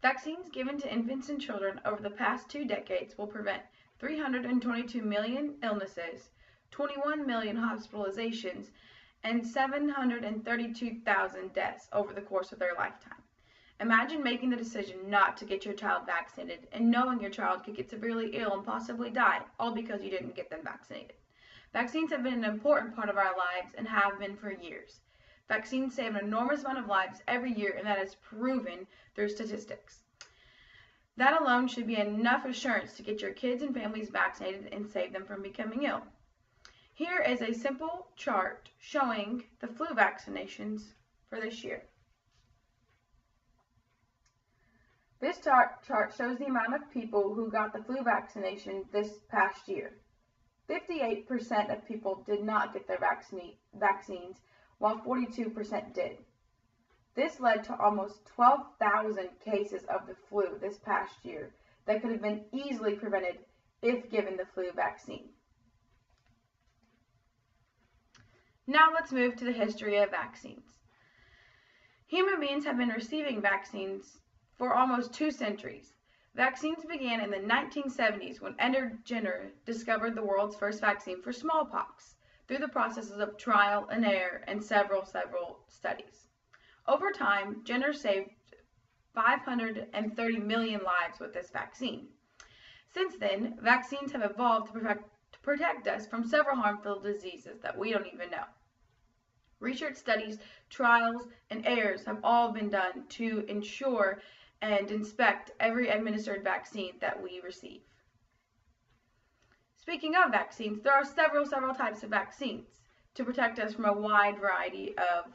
Vaccines given to infants and children over the past 2 decades will prevent 322 million illnesses, 21 million hospitalizations, and 732,000 deaths over the course of their lifetime. Imagine making the decision not to get your child vaccinated and knowing your child could get severely ill and possibly die, all because you didn't get them vaccinated. Vaccines have been an important part of our lives and have been for years. Vaccines save an enormous amount of lives every year, and that is proven through statistics. That alone should be enough assurance to get your kids and families vaccinated and save them from becoming ill. Here is a simple chart showing the flu vaccinations for this year. This chart shows the amount of people who got the flu vaccination this past year. 58% of people did not get their vaccines, while 42% did. This led to almost 12,000 cases of the flu this past year that could have been easily prevented if given the flu vaccine. Now let's move to the history of vaccines. Human beings have been receiving vaccines for almost 2 centuries. Vaccines began in the 1970s when Edward Jenner discovered the world's first vaccine for smallpox through the processes of trial and error and several studies. Over time, Jenner saved 530 million lives with this vaccine. Since then, vaccines have evolved to protect us from several harmful diseases that we don't even know. Research studies, trials, and errors have all been done to ensure and inspect every administered vaccine that we receive. Speaking of vaccines, there are several types of vaccines to protect us from a wide variety of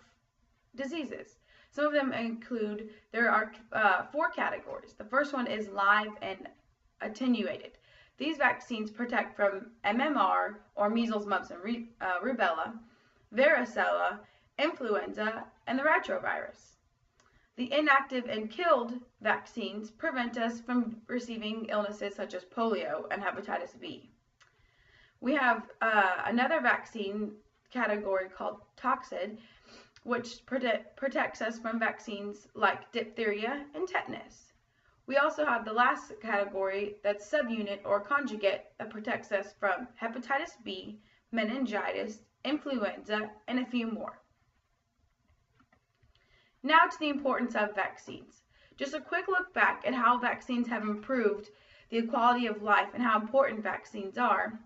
diseases. Some of them include, there are 4 categories. The first one is live and attenuated. These vaccines protect from MMR, or measles, mumps, and rubella, varicella, influenza, and the retrovirus. The inactive and killed vaccines prevent us from receiving illnesses such as polio and hepatitis B. We have another vaccine category called toxid, which protects us from vaccines like diphtheria and tetanus. We also have the last category, that's subunit or conjugate, that protects us from hepatitis B, meningitis, influenza, and a few more. Now to the importance of vaccines. Just a quick look back at how vaccines have improved the quality of life and how important vaccines are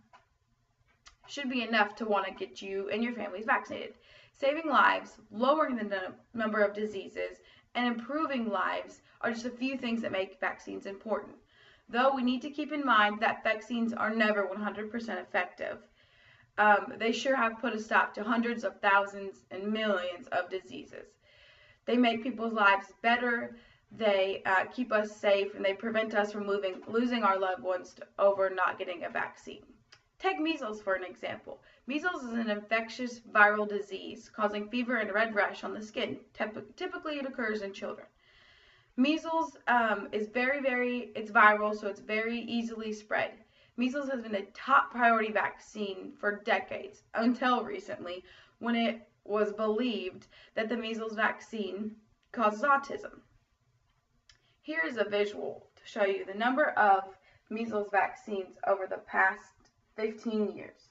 should be enough to want to get you and your families vaccinated. Saving lives, lowering the number of diseases, and improving lives are just a few things that make vaccines important. Though we need to keep in mind that vaccines are never 100% effective. They sure have put a stop to hundreds of thousands and millions of diseases. They make people's lives better, they keep us safe, and they prevent us from losing our loved ones over not getting a vaccine. Take measles for an example. Measles is an infectious viral disease causing fever and red rash on the skin. Typically it occurs in children. Measles is it's viral, so it's very easily spread. Measles has been a top priority vaccine for decades, until recently when it was believed that the measles vaccine causes autism. Here is a visual to show you the number of measles vaccines over the past 15 years.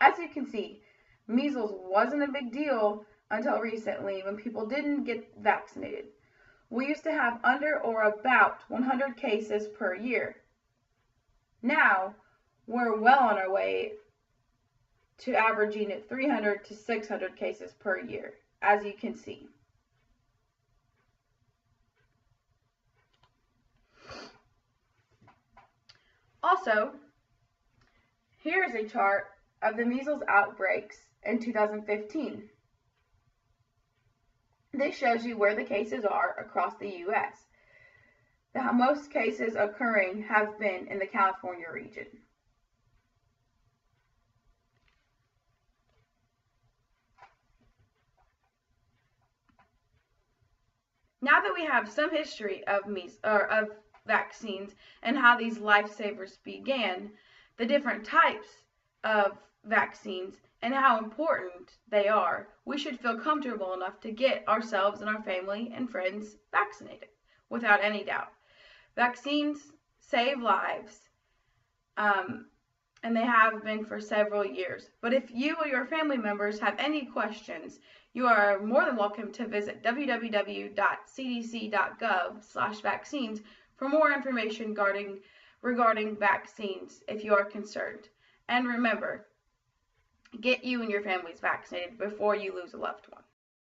As you can see, measles wasn't a big deal until recently when people didn't get vaccinated. We used to have under or about 100 cases per year. Now, we're well on our way to averaging at 300 to 600 cases per year, as you can see. Also, here is a chart of the measles outbreaks in 2015. This shows you where the cases are across the U.S. The most cases occurring have been in the California region. Now that we have some history of vaccines and how these lifesavers began, the different types of vaccines, and how important they are, we should feel comfortable enough to get ourselves and our family and friends vaccinated, without any doubt. Vaccines save lives, and they have been for several years. But if you or your family members have any questions, you are more than welcome to visit www.cdc.gov/vaccines for more information regarding vaccines if you are concerned. And remember, get you and your families vaccinated before you lose a loved one.